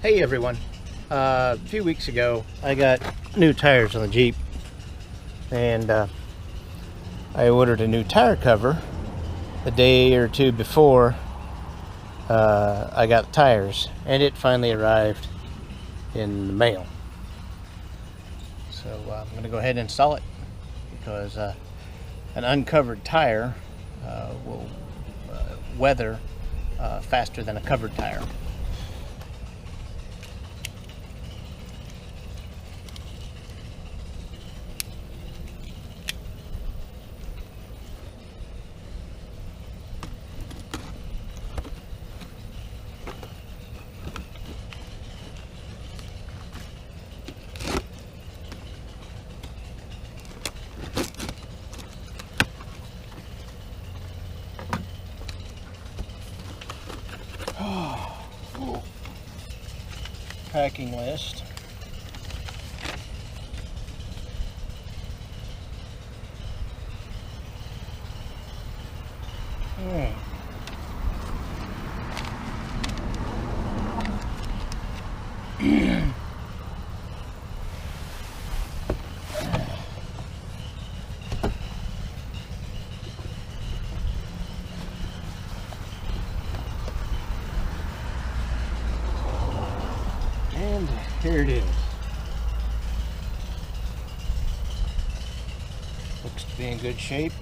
Hey everyone, a few weeks ago I got new tires on the Jeep, and I ordered a new tire cover a day or two before I got the tires, and it finally arrived in the mail. So I'm going to go ahead and install it because an uncovered tire will weather faster than a covered tire. Packing list. And here it is. Looks to be in good shape.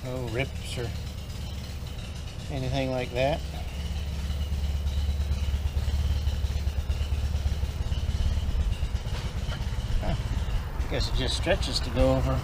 No rips or anything like that. Huh. Guess it just stretches to go over.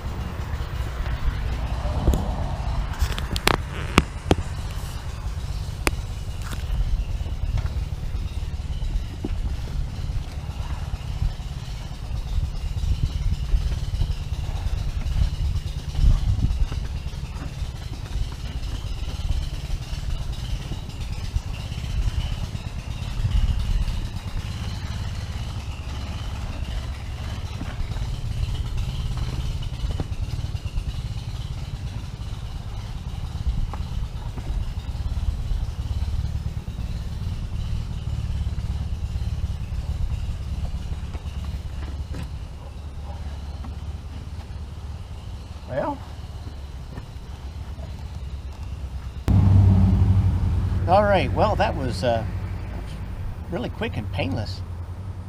Well, all right. Well, that was really quick and painless.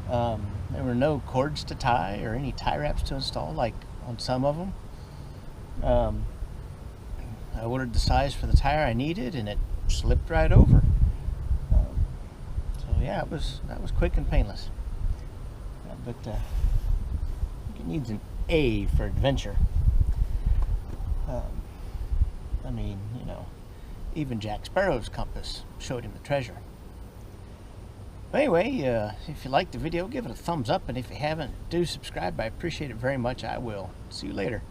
There were no cords to tie or any tie wraps to install like on some of them. I ordered the size for the tire I needed, and it slipped right over. So yeah, that was quick and painless. But I think it needs an A for adventure. I mean, you know, even Jack Sparrow's compass showed him the treasure. Anyway, if you liked the video, give it a thumbs up, and if you haven't, do subscribe. I appreciate it very much. I will. See you later.